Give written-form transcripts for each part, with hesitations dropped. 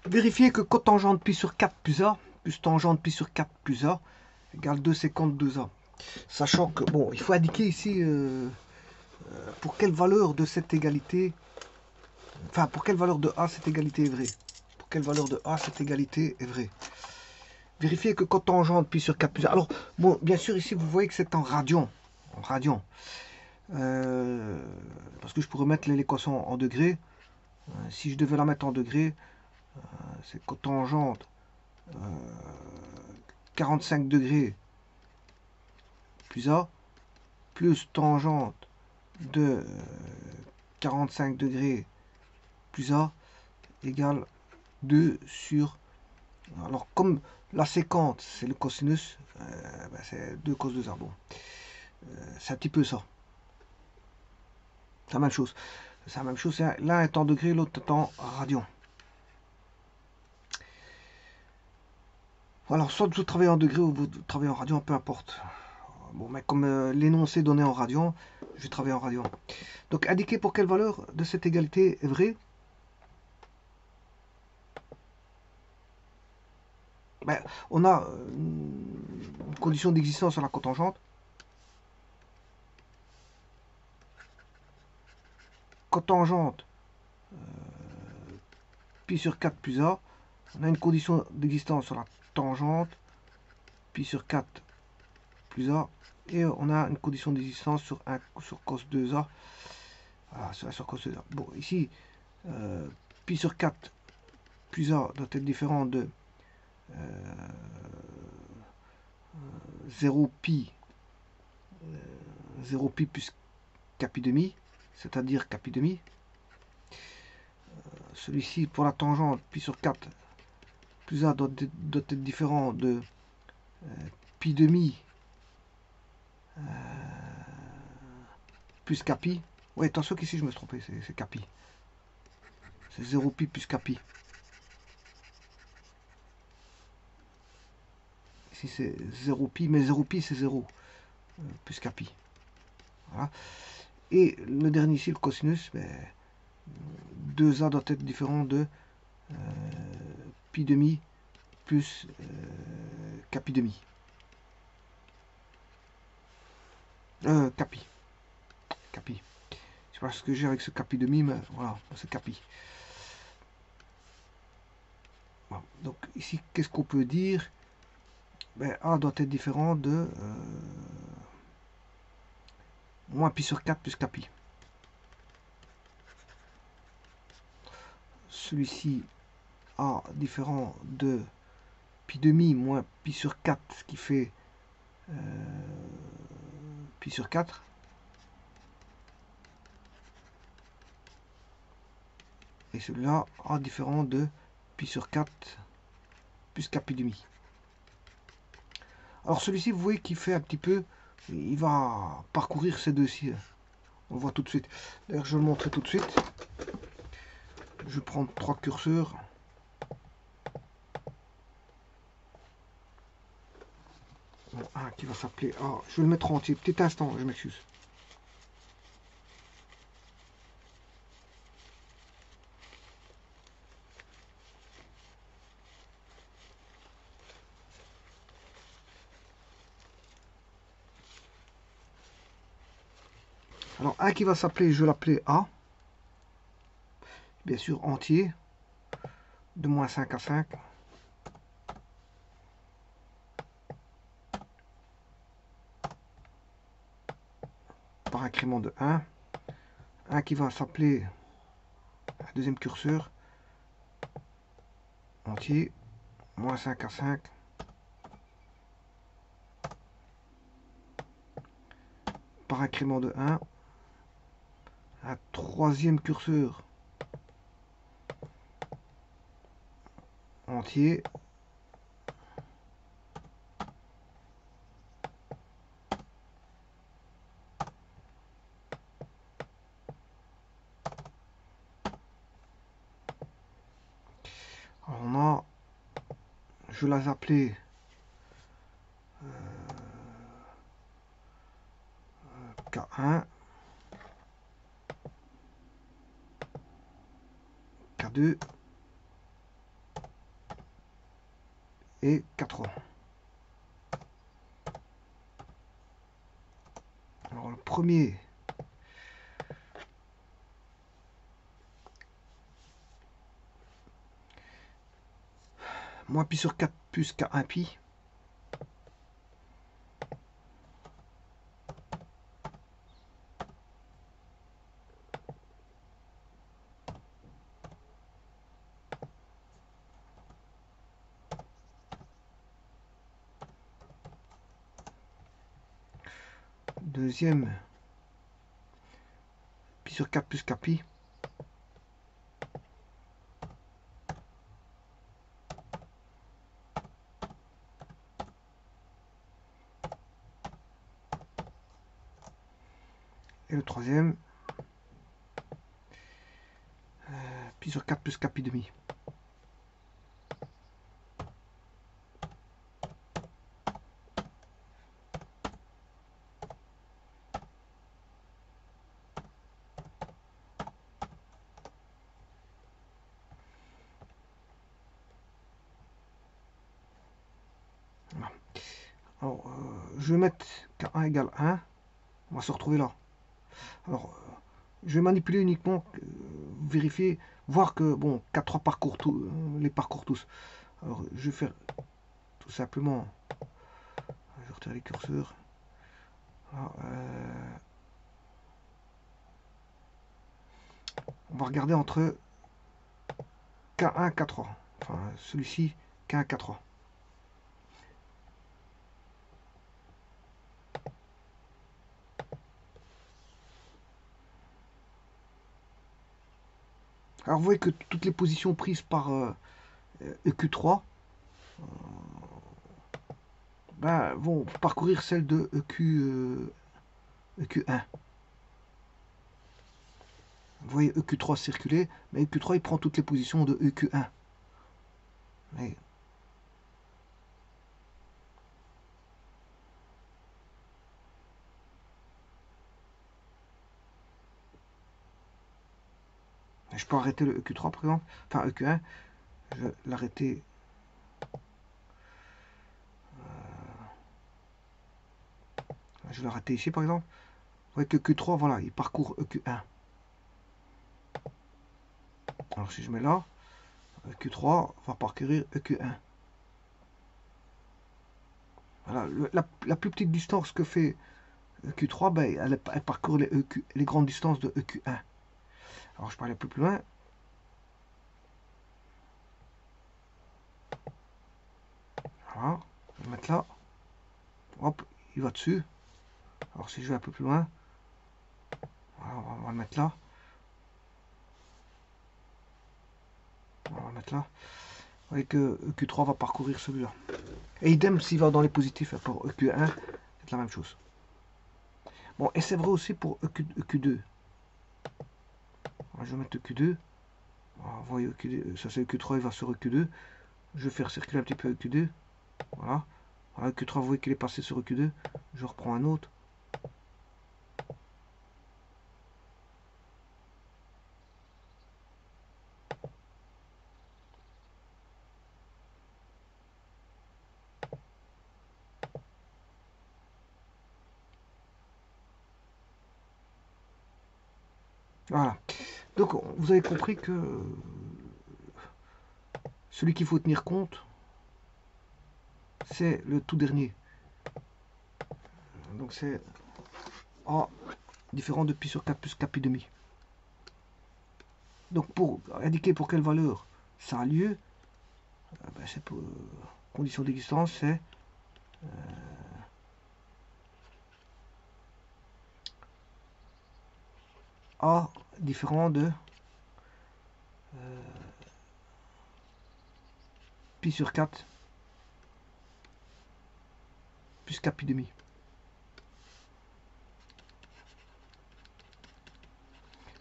Vérifiez que cotangente pi sur 4 plus A, plus tangente pi sur 4 plus A, égale 2,52A. Sachant que, bon, il faut indiquer ici pour quelle valeur de cette égalité, enfin, pour quelle valeur de A cette égalité est vraie. Pour quelle valeur de A cette égalité est vraie. Vérifiez que cotangente pi sur 4 plus A. Alors, bon, bien sûr, ici, vous voyez que c'est en radian. En radian. Parce que je pourrais mettre l'équation en degrés. Si je devais la mettre en degrés, c'est cotangente 45 degrés plus A, plus tangente de 45 degrés plus A égale 2 sur... Alors comme la séquente c'est le cosinus, c'est 2 cos 2A. Bon, c'est un petit peu ça. C'est la même chose. C'est la même chose. L'un est en degrés, l'autre est en radian. Alors soit vous travaillez en degrés ou vous travaillez en radian, peu importe. Bon, mais comme l'énoncé donné en radian, je vais travailler en radian. Donc indiquer pour quelle valeur de cette égalité est vraie. Ben, on a une condition d'existence sur la cotangente. Cotangente pi sur 4 plus A. On a une condition d'existence sur la tangente pi sur 4 plus A. Et on a une condition d'existence sur 1 sur cos 2A. Voilà, sur cos 2A. Bon, ici, pi sur 4 plus A doit être différent de 0 pi 0 pi plus capi demi, c'est-à-dire capi demi. Celui-ci, pour la tangente, pi sur 4 plus A doit être différent de pi demi plus capi. Oui, attention qu'ici je me suis trompé, c'est capi. C'est 0 pi plus capi. Ici c'est 0 pi, mais 0 pi c'est 0 plus capi. Voilà. Et le dernier ici, le cosinus, 2A doit être différent de pi demi plus capi demi. Capi. Capi. Je sais pas ce que j'ai avec ce capi demi, mais voilà, c'est capi. Voilà. Donc ici, qu'est-ce qu'on peut dire? A doit être différent de moins pi sur 4 plus capi. Celui-ci A différent de pi demi moins pi sur 4, ce qui fait pi sur 4. Et celui-là A différent de pi sur 4 plus capi demi. Alors celui-ci, vous voyez qu'il fait un petit peu, il va parcourir ces deux-ci. On le voit tout de suite. D'ailleurs, je vais le montrer tout de suite. Je vais prendre 3 curseurs. Bon, un qui va s'appeler A. Je vais le mettre en entier. Petit instant, je m'excuse. Alors, un qui va s'appeler, je vais l'appeler A. Bien sûr, entier. De moins 5 à 5. Par incrément de 1. Un qui va s'appeler un deuxième curseur. Entier. Moins 5 à 5. Par incrément de 1. Un troisième curseur. Entier. Alors on a, je vais les appeler K1, K2, et 4A. Alors le premier, moins pi sur 4 plus K1 pi. Deuxième, pi sur 4 plus K pi. Et le troisième, pi sur 4 plus K pi demi. Alors, je vais mettre K1 égale 1. On va se retrouver là. Alors, je vais manipuler uniquement, vérifier, voir que, bon, 4-3 parcours, les parcours tous. Alors, je vais faire tout simplement, je retire les curseurs. Alors, on va regarder entre K1 et K3. Enfin, celui-ci, K1 K3. Alors vous voyez que toutes les positions prises par EQ3 ben, vont parcourir celles de EQ1. Vous voyez EQ3 circuler, mais EQ3 il prend toutes les positions de EQ1. Mais je peux arrêter le EQ3 par exemple, enfin EQ1, je vais l'arrêter. Je vais l'arrêter ici par exemple. Vous voyez que EQ3, voilà, il parcourt EQ1. Alors si je mets là, EQ3 va parcourir EQ1. Voilà, la plus petite distance que fait EQ3, ben, elle parcourt les grandes distances de EQ1. Alors je peux aller un peu plus loin. Voilà, je vais le mettre là. Hop, il va dessus. Alors si je vais un peu plus loin, voilà, on va le mettre là. On va le mettre là. Vous voyez que EQ3 va parcourir celui-là. Et idem s'il va dans les positifs pour EQ1, c'est la même chose. Bon, et c'est vrai aussi pour EQ2. Alors, je vais mettre EQ2. Alors, vous voyez, EQ2, ça c'est EQ3, il va sur EQ2. Je vais faire circuler un petit peu EQ2. Voilà. Voilà, EQ3, vous voyez qu'il est passé sur EQ2. Je reprends un autre. Voilà. Donc, vous avez compris que celui qu'il faut tenir compte, c'est le tout dernier. Donc, c'est A différent de pi sur 4 plus 4 pi demi. Donc, pour indiquer pour quelle valeur ça a lieu, ben, c'est pour condition d'existence, c'est A différent de pi sur 4 plus 4 pi demi.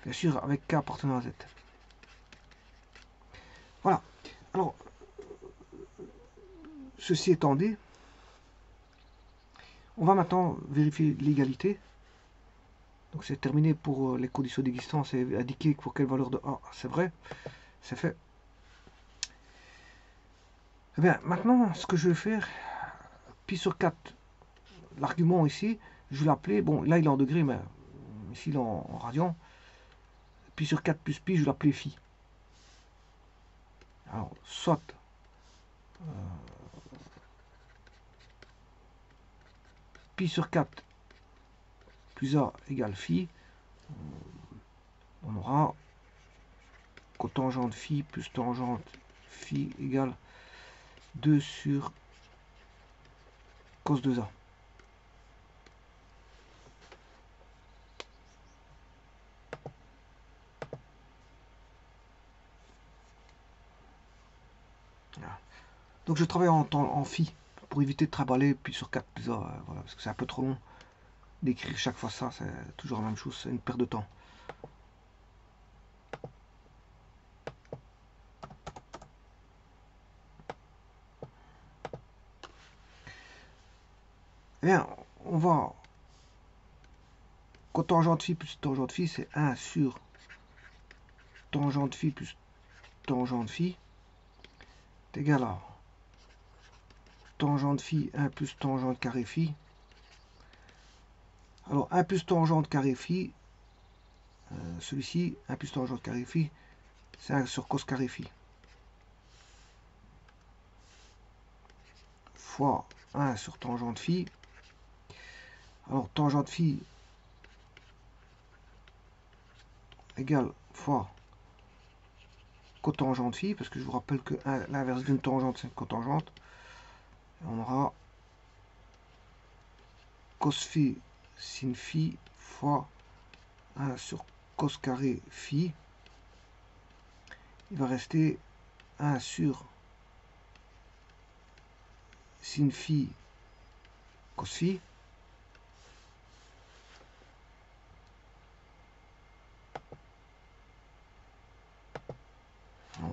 Bien sûr, avec K appartenant à Z. Voilà. Alors, ceci étant dit, on va maintenant vérifier l'égalité. Donc c'est terminé pour les conditions d'existence et indiquer pour quelle valeur de A c'est vrai. C'est fait. Eh bien, maintenant, ce que je vais faire, pi sur 4, l'argument ici, je vais l'appeler, bon, là il est en degrés, mais ici il est en radian. Pi sur 4 plus pi, je vais l'appeler phi. Alors, soit pi sur 4 plus a égale phi, on aura cotangente phi plus tangente phi égale 2 sur cos 2a. Voilà. Donc je travaille en phi pour éviter de travailler pi sur 4 plus a, voilà, parce que c'est un peu trop long d'écrire chaque fois ça, c'est toujours la même chose, c'est une perte de temps. Eh bien, on va cotangente phi plus tangente phi, c'est 1 sur tangente phi plus tangente phi est égal à tangente phi 1 plus tangente carré phi. Alors 1 plus tangente carré phi, celui-ci, 1 plus tangente carré phi, c'est 1 sur cos carré phi. Fois 1 sur tangente phi. Alors tangente phi égale fois cotangente phi, parce que je vous rappelle que l'inverse d'une tangente, c'est une cotangente. Et on aura cos phi sin phi fois 1 sur cos carré phi. Il va rester 1 sur sin phi cos phi.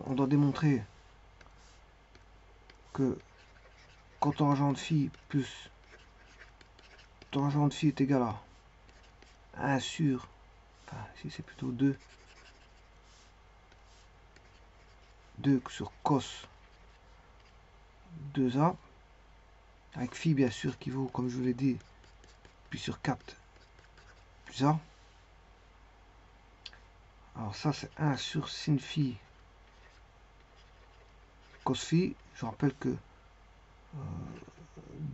On doit démontrer que cotangente phi plus tangente phi est égal à 1 sur, enfin ici c'est plutôt 2 sur cos 2a, avec phi bien sûr qui vaut, comme je vous l'ai dit, pi sur 4 plus a. Alors ça c'est 1 sur sin phi cos phi. Je rappelle que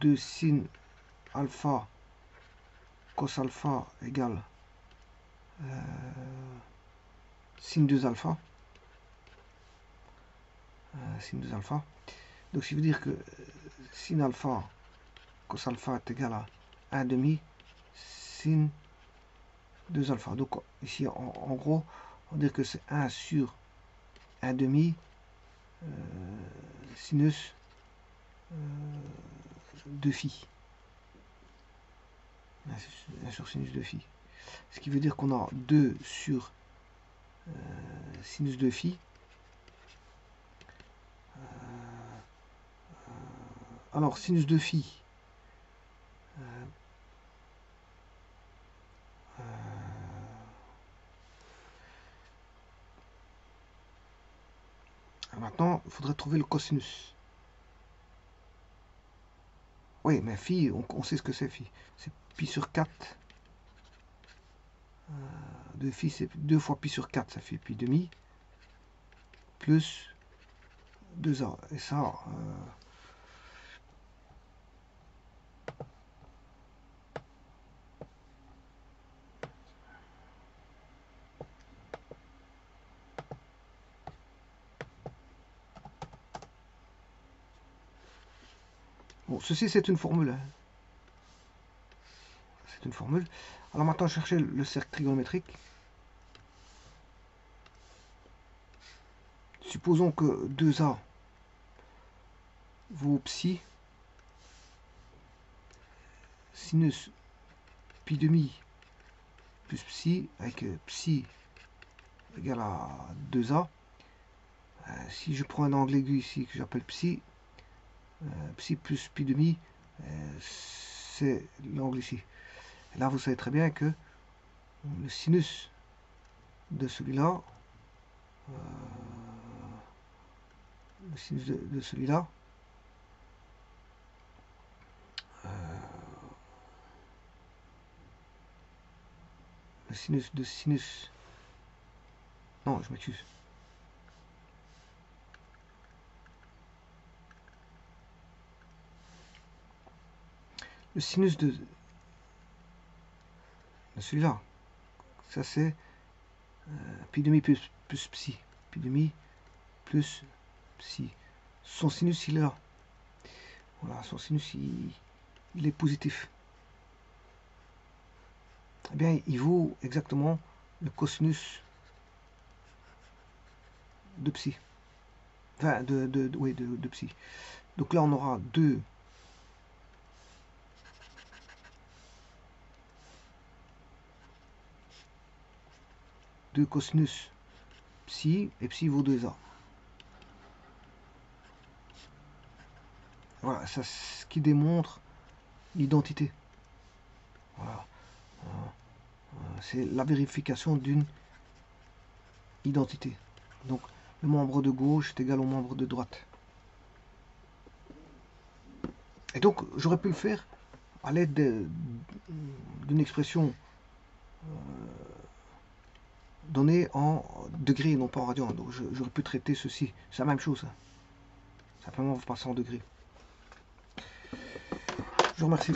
2 sin alpha cos alpha égale sin 2 alpha. Sin 2 alpha. Donc ça veut dire que sin alpha cos alpha est égal à 1 demi sin 2 alpha. Donc ici en gros on dit que c'est 1 sur 1 demi sinus de phi. 1 sur sinus de phi. Ce qui veut dire qu'on a 2 sur sinus de phi. Alors sinus de phi, maintenant il faudrait trouver le cosinus. Oui, mais phi, on sait ce que c'est phi. C'est pi sur 4. De phi, c'est 2 fois pi sur 4, ça fait pi demi. Plus 2a. Et ça, bon, ceci c'est une formule. Hein. C'est une formule. Alors maintenant, chercher le cercle trigonométrique. Supposons que 2a vaut psi sinus pi demi plus psi, avec psi égale à 2a. Si je prends un angle aigu ici que j'appelle psi, psi plus pi demi, c'est l'angle ici. Et là, vous savez très bien que le sinus de celui-là, le sinus de celui-là, le sinus de sinus. Non, je m'excuse. Le sinus de celui-là. Ça c'est pi demi plus psi. Pi demi plus psi. Son sinus il est là. Voilà, son sinus il est positif. Eh bien, il vaut exactement le cosinus de psi. Enfin, oui, de psi. Donc là, on aura 2 cosinus psi, et psi vaut 2a. Voilà, ça c'est ce qui démontre l'identité. Voilà. C'est la vérification d'une identité. Donc, le membre de gauche est égal au membre de droite. Et donc, j'aurais pu le faire à l'aide d'une expression donnée en degrés, non pas en radians. Donc, j'aurais pu traiter ceci. C'est la même chose. Hein. Simplement, vous passez en degrés. Je vous remercie.